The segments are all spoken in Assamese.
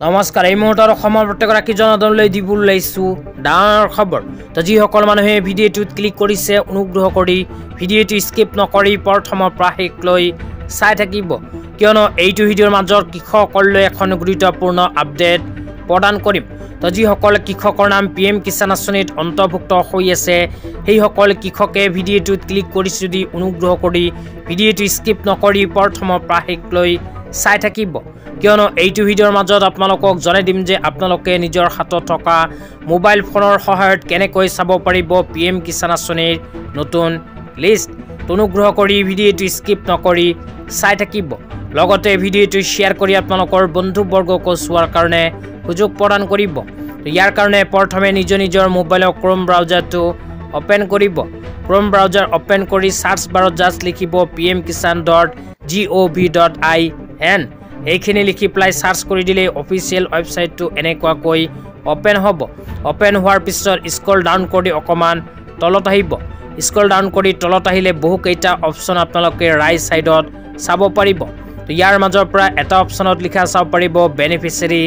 নমস্কাৰ এই মুহূৰ্তত অসমৰ প্ৰত্যেকগৰাকী জনসাধাৰণলৈ দিবলৈ লৈছো ডাঙৰ খবৰ তো যিসকল মানুহে ভিডিঅ'টোত ক্লিক কৰিছে অনুগ্ৰহ কৰি ভিডিঅ'টো স্কিপ নকৰি প্ৰথমৰ পৰা শেষলৈ চাই থাকিব কিয়নো এইটো ভিডিঅ'ৰ মাজত কৃষকসকললৈ এখন গুৰুত্বপূৰ্ণ আপডেট প্ৰদান কৰিম তো যিসকল কৃষকৰ নাম PM কিষাণ আঁচনিত অন্তৰ্ভুক্ত হৈ আছে সেইসকল কৃষকে ভিডিঅ'টোত ক্লিক কৰিছে যদি অনুগ্ৰহ কৰি ভিডিঅ'টো স্কিপ নকৰি প্ৰথমৰ পৰা শেষলৈ চাই থাকিব কিয়নো এইটো ভিডিঅ'ৰ মাজত আপোনালোকক জনাই দিম যে আপোনালোকে নিজৰ হাতত থকা মোবাইল ফোনৰ সহায়ত কেনেকৈ চাব পাৰিব PM কিষাণ আঁচনিৰ নতুন লিষ্ট অনুগ্ৰহ কৰি ভিডিঅ'টো স্কিপ নকৰি চাই থাকিব লগতে ভিডিঅ'টো শ্বেয়াৰ কৰি আপোনালোকৰ বন্ধুবৰ্গক চোৱাৰ কাৰণে সুযোগ প্ৰদান কৰিব ইয়াৰ কাৰণে প্ৰথমে নিজৰ মোবাইলৰ ক্ৰোম ব্ৰাউজাৰটো ওপেন কৰিব ক্ৰোম ব্ৰাউজাৰ ওপেন কৰি সাৰ্চ বাৰত জাষ্ট লিখিব pmkisan.gov.in এইখিনি লিখি প্লাই সাৰ্চ কৰি দিলে অফিচিয়েল ওয়েবসাইটটো এনেকুৱাকৈ ওপেন হ'ব ওপেন হোৱাৰ পিছত স্ক্ৰল ডাউন কৰি অকমান তলত আহিব স্ক্ৰল ডাউন কৰি তলত আহিলে বহু কেইটা অপচন আপোনালোকে ৰাইট সাইডত চাব পাৰিব তো ইয়াৰ মাজৰ পৰা এটা অপচনত লিখা চাব পাৰিব বেনিফিচিয়াৰী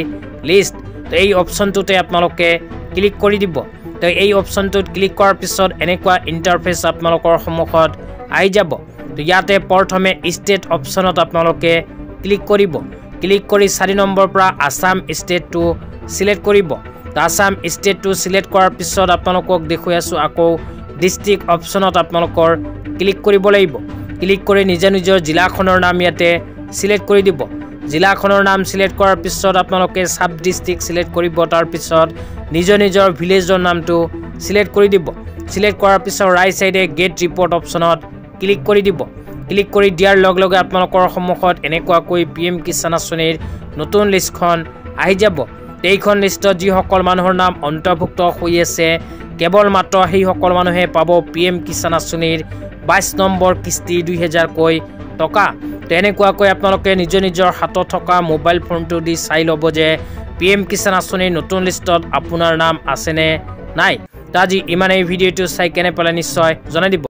লিষ্ট তো এই অপচনটোতে আপোনালোকে ক্লিক কৰি দিব তো এই অপচনটোত ক্লিক কৰাৰ পিছত এনেকুৱা ইন্টাৰফেস আপোনালোকৰ সন্মুখত আহি যাব তো ইয়াতে প্ৰথমে ষ্টেট অপচনত আপোনালোকে ক্লিক কৰিব ক্লিক কৰি 4 নম্বৰ পৰা আসাম ষ্টেটটো সিলেক্ট কৰিব তো আসাম ষ্টেটটো সিলেক্ট কৰাৰ পিছত আপোনালোকক দেখুৱাই আছো আকৌ ডিস্ট্ৰিক্ট অপচনত আপোনালোকৰ ক্লিক কৰিব লাগিব ক্লিক কৰি নিজৰ জিলাখনৰ নাম ইয়াতে সিলেক্ট কৰি দিব জিলাখনৰ নাম সিলেক্ট কৰাৰ পিছত আপোনালোকে সাব ডিস্ট্ৰিক্ট সিলেক্ট কৰিব তাৰ পিছত নিজৰ ভিলেজৰ নামটো সিলেক্ট কৰি দিব সিলেক্ট কৰাৰ পিছত ৰাইট সাইডে গেট ৰিপৰ্ট অপচনত ক্লিক কৰি দিব ক্লিক কৰি দিয়াৰ লগে আপোনালোকৰ সন্মুখত এনেকুৱাকৈ PM কিষাণ আঁচনিৰ নতুন লিষ্টখন আহি যাব এইখন লিষ্টত যিসকল মানুহৰ নাম অন্তৰ্ভুক্ত হৈ আছে কেৱল মাত্ৰ সেই সকল মানুহে পাব PM কিষাণ আঁচনিৰ 22 নম্বৰ কিস্তি 2000 কৈ টকা তেনেকুৱাকৈ আপোনালোকে নিজৰ হাতত থকা মোবাইল ফোনটো দি চাই ল'ব যে PM কিষাণ আঁচনিৰ নতুন লিষ্টত আপোনাৰ নাম আছে নে নাই আজি ইমানেই ভিডিঅ'টো চাই কেনে পালে নিশ্চয় জনাই দিব